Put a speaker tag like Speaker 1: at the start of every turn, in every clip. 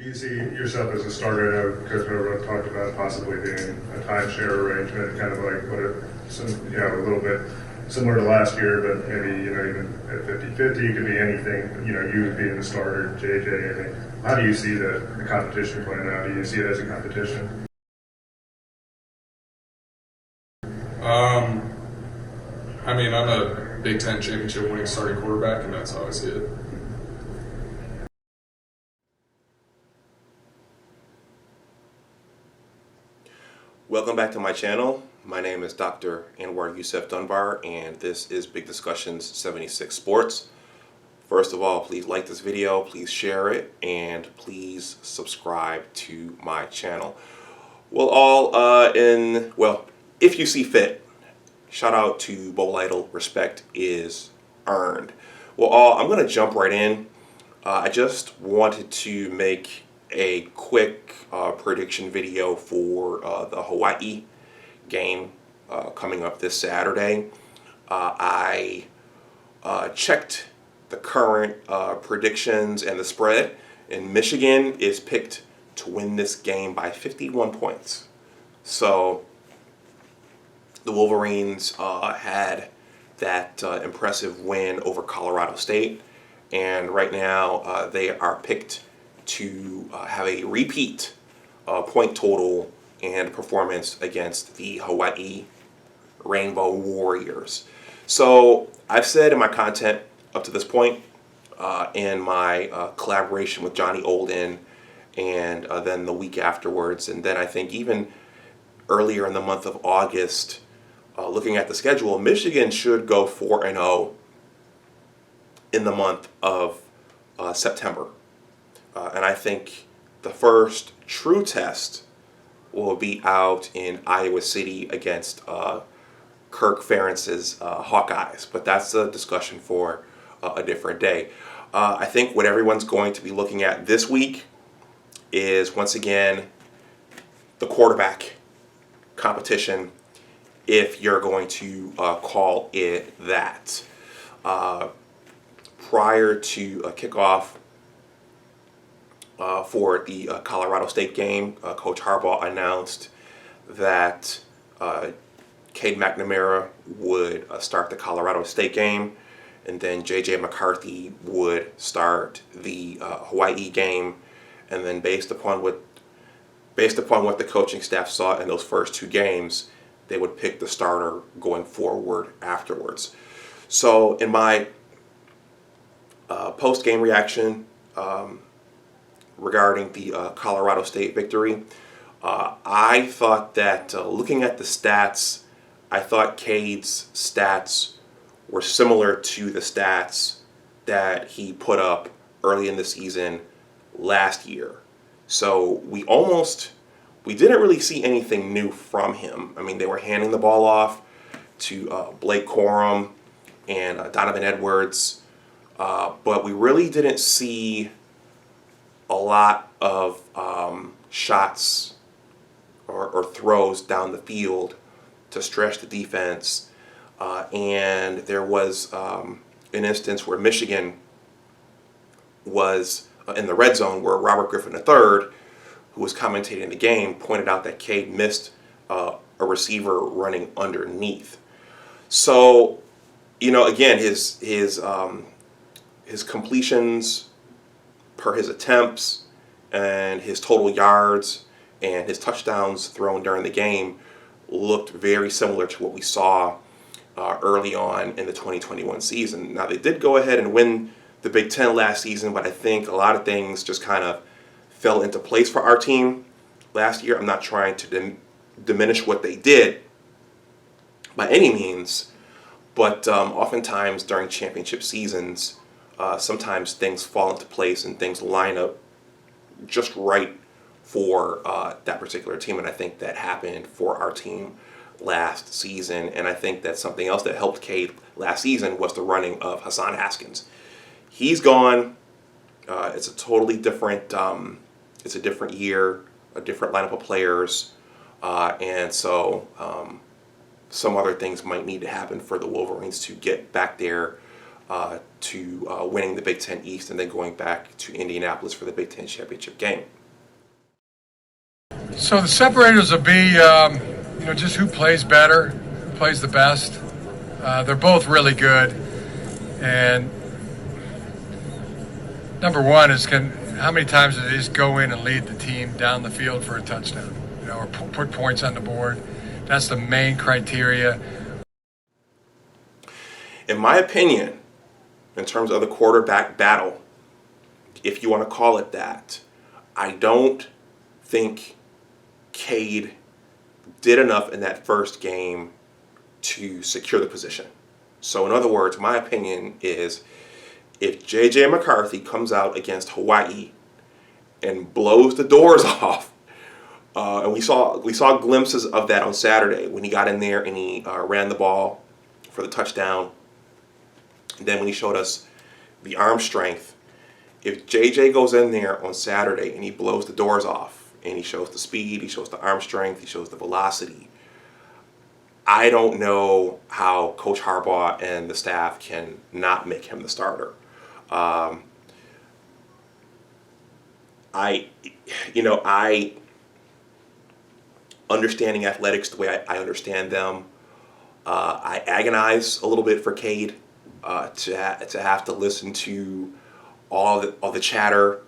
Speaker 1: Do you see yourself as a starter? I know because everyone talked about possibly being a timeshare arrangement, kind of like a little bit similar to last year, but maybe, even at 50-50, it could be anything, you being the starter, JJ, I think. How do you see the competition playing out? Do you see it as a competition?
Speaker 2: I'm a Big Ten championship winning starting quarterback, and that's how I see it.
Speaker 3: Welcome back to my channel. My name is Dr. Anwar Youssef Dunbar, and this is Big Discussions 76 Sports. First of all, please like this video, please share it, and please subscribe to my channel. If you see fit, shout out to Bowl Idol. Respect is earned. I'm going to jump right in. I just wanted to make a quick prediction video for the Hawaii game coming up this Saturday. I checked the current predictions and the spread, and Michigan is picked to win this game by 51 points. So the Wolverines had that impressive win over Colorado State, and right now they are picked to have a repeat point total and performance against the Hawaii Rainbow Warriors. So I've said in my content up to this point, in my collaboration with Johnny Olden, and then the week afterwards, and then I think even earlier in the month of August, looking at the schedule, Michigan should go 4-0 in the month of September. And I think the first true test will be out in Iowa City against Kirk Ferentz's Hawkeyes. But that's a discussion for a different day. I think what everyone's going to be looking at this week is, once again, the quarterback competition, if you're going to call it that. Prior to kickoff for the Colorado State game, Coach Harbaugh announced that Cade McNamara would start the Colorado State game, and then J.J. McCarthy would start the Hawaii game, and then based upon what the coaching staff saw in those first two games, they would pick the starter going forward afterwards. So in my post-game reaction regarding the Colorado State victory, I thought that looking at the stats, I thought Cade's stats were similar to the stats that he put up early in the season last year. So we didn't really see anything new from him. I mean, they were handing the ball off to Blake Corum and Donovan Edwards, but we really didn't see a lot of shots or throws down the field to stretch the defense. And there was an instance where Michigan was in the red zone, where Robert Griffin III, who was commentating the game, pointed out that Cade missed a receiver running underneath. So, again, his completions per his attempts and his total yards and his touchdowns thrown during the game looked very similar to what we saw early on in the 2021 season. Now, they did go ahead and win the Big Ten last season, but I think a lot of things just kind of fell into place for our team last year. I'm not trying to diminish what they did by any means, but oftentimes during championship seasons, sometimes things fall into place and things line up just right for that particular team, and I think that happened for our team last season. And I think that something else that helped Cade last season was the running of Hassan Haskins. He's gone. It's a totally different it's a different year, a different lineup of players, and so some other things might need to happen for the Wolverines to get back there to winning the Big Ten East and then going back to Indianapolis for the Big Ten championship game.
Speaker 4: So the separators will be, just who plays better, who plays the best. They're both really good. And number one is how many times did they just go in and lead the team down the field for a touchdown, or put points on the board. That's the main criteria.
Speaker 3: In my opinion, in terms of the quarterback battle, if you want to call it that, I don't think Cade did enough in that first game to secure the position. So in other words, my opinion is if J.J. McCarthy comes out against Hawaii and blows the doors off, and we saw glimpses of that on Saturday when he got in there and he ran the ball for the touchdown. And then when he showed us the arm strength, if J.J. goes in there on Saturday and he blows the doors off and he shows the speed, he shows the arm strength, he shows the velocity, I don't know how Coach Harbaugh and the staff can not make him the starter. I understanding athletics the way I understand them, I agonize a little bit for Cade to have to listen to all the chatter.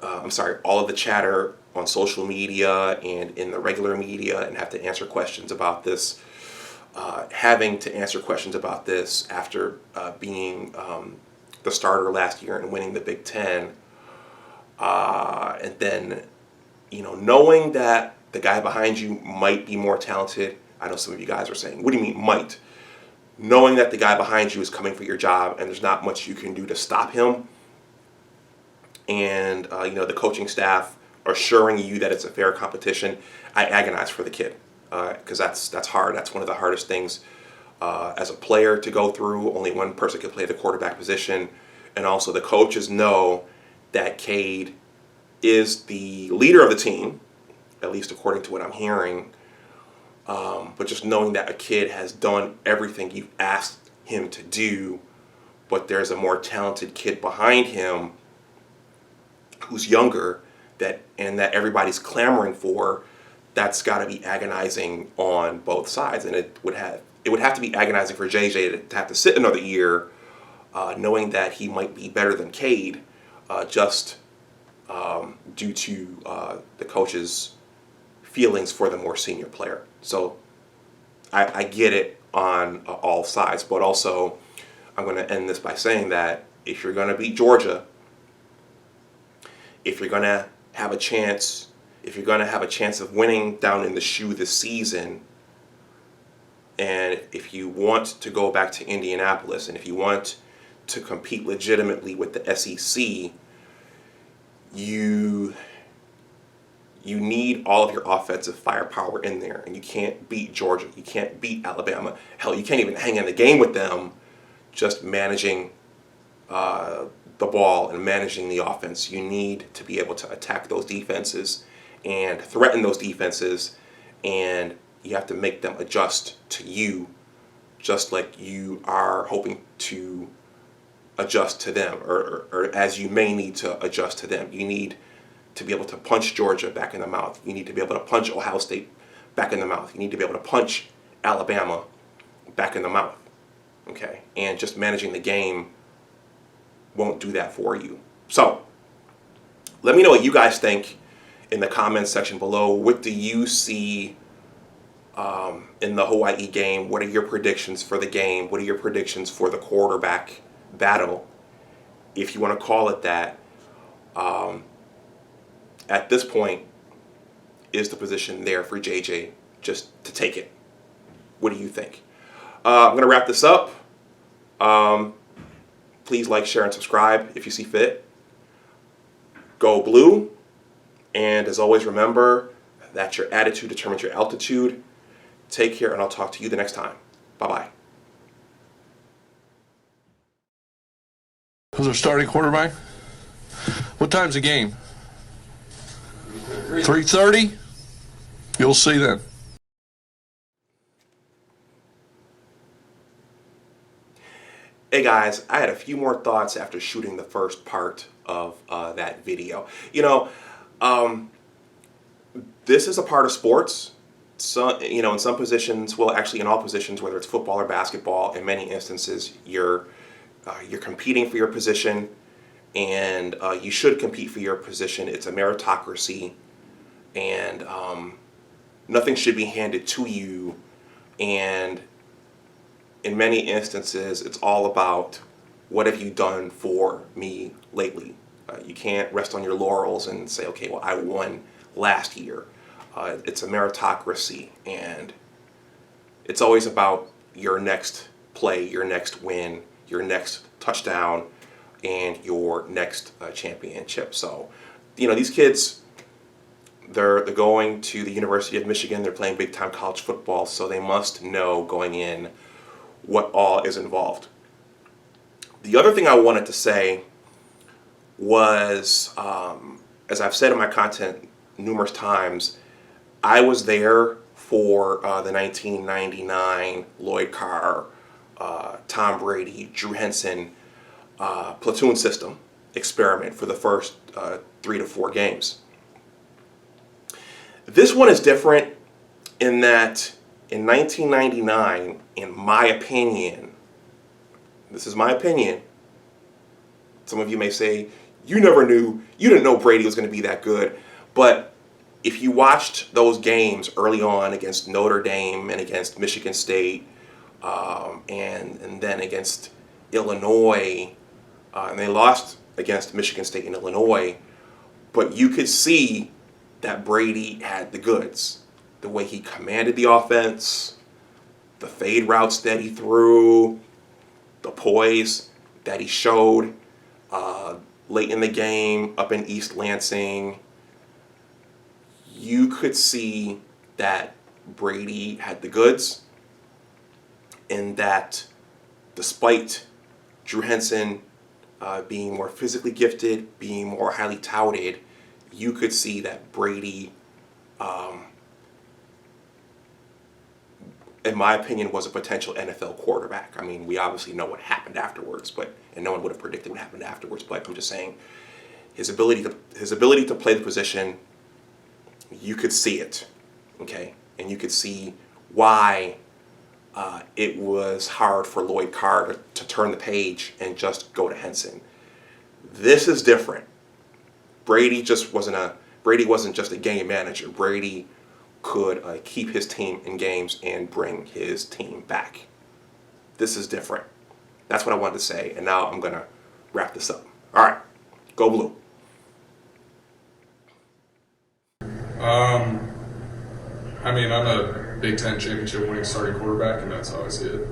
Speaker 3: All of the chatter on social media and in the regular media, and have to answer questions about this. Having to answer questions about this after being the starter last year and winning the Big Ten, and then knowing that the guy behind you might be more talented. I know some of you guys are saying, "What do you mean might?" Knowing that the guy behind you is coming for your job and there's not much you can do to stop him, and the coaching staff assuring you that it's a fair competition, I agonize for the kid because that's hard. That's one of the hardest things as a player to go through. Only one person can play the quarterback position, and also the coaches know that Cade is the leader of the team, at least according to what I'm hearing. But just knowing that a kid has done everything you've asked him to do, but there's a more talented kid behind him who's younger that everybody's clamoring for, that's got to be agonizing on both sides. And it would have to be agonizing for JJ to have to sit another year knowing that he might be better than Cade just due to the coach's feelings for the more senior player. So I get it on all sides, but also I'm going to end this by saying that if you're going to beat Georgia, if you're going to have a chance of winning down in the shoe this season, and if you want to go back to Indianapolis, and if you want to compete legitimately with the SEC, you need all of your offensive firepower in there, and you can't beat Georgia. You can't beat Alabama. Hell, you can't even hang in the game with them just managing the ball and managing the offense. You need to be able to attack those defenses and threaten those defenses, and you have to make them adjust to you just like you are hoping to adjust to them, or as you may need to adjust to them. You need to be able to punch Georgia back in the mouth. You need to be able to punch Ohio State back in the mouth. You need to be able to punch Alabama back in the mouth. Okay? And just managing the game won't do that for you. So, let me know what you guys think in the comments section below. What do you see in the Hawaii game? What are your predictions for the game? What are your predictions for the quarterback battle, if you want to call it that? At this point, is the position there for JJ just to take it? What do you think? I'm going to wrap this up. Please like, share, and subscribe if you see fit. Go blue. And as always, remember that your attitude determines your altitude. Take care, and I'll talk to you the next time. Bye-bye.
Speaker 5: Who's our starting quarterback? What time's the game? 3:30? You'll see then.
Speaker 3: Hey guys, I had a few more thoughts after shooting the first part of that video. This is a part of sports. So, in some positions, well, actually in all positions, whether it's football or basketball, in many instances, you're competing for your position, and you should compete for your position. It's a meritocracy, and nothing should be handed to you. And in many instances, it's all about what have you done for me lately. You can't rest on your laurels and say, okay, well, I won last year. It's a meritocracy, and it's always about your next play, your next win, your next touchdown, and your next championship. So, these kids, they're going to the University of Michigan. They're playing big-time college football, so they must know going in what all is involved. The other thing I wanted to say was, as I've said in my content numerous times, I was there for the 1999 Lloyd Carr, Tom Brady, Drew Henson platoon system experiment for the first 3 to 4 games. This one is different in that in 1999, in my opinion, this is my opinion, some of you may say, you didn't know Brady was going to be that good, but if you watched those games early on against Notre Dame and against Michigan State, and then against Illinois, and they lost against Michigan State and Illinois, but you could see that Brady had the goods. The way he commanded the offense, the fade routes that he threw, the poise that he showed late in the game up in East Lansing. You could see that Brady had the goods, and that despite Drew Henson being more physically gifted, being more highly touted, you could see that Brady, in my opinion, was a potential NFL quarterback. I mean, we obviously know what happened afterwards, and no one would have predicted what happened afterwards, but I'm just saying his ability to play the position, you could see it, okay? And you could see why it was hard for Lloyd Carr to turn the page and just go to Henson. This is different. Brady wasn't just a game manager. Brady could keep his team in games and bring his team back. This is different. That's what I wanted to say, and now I'm going to wrap this up. All right, go Blue.
Speaker 2: I'm a Big Ten championship winning starting quarterback, and that's how I see it.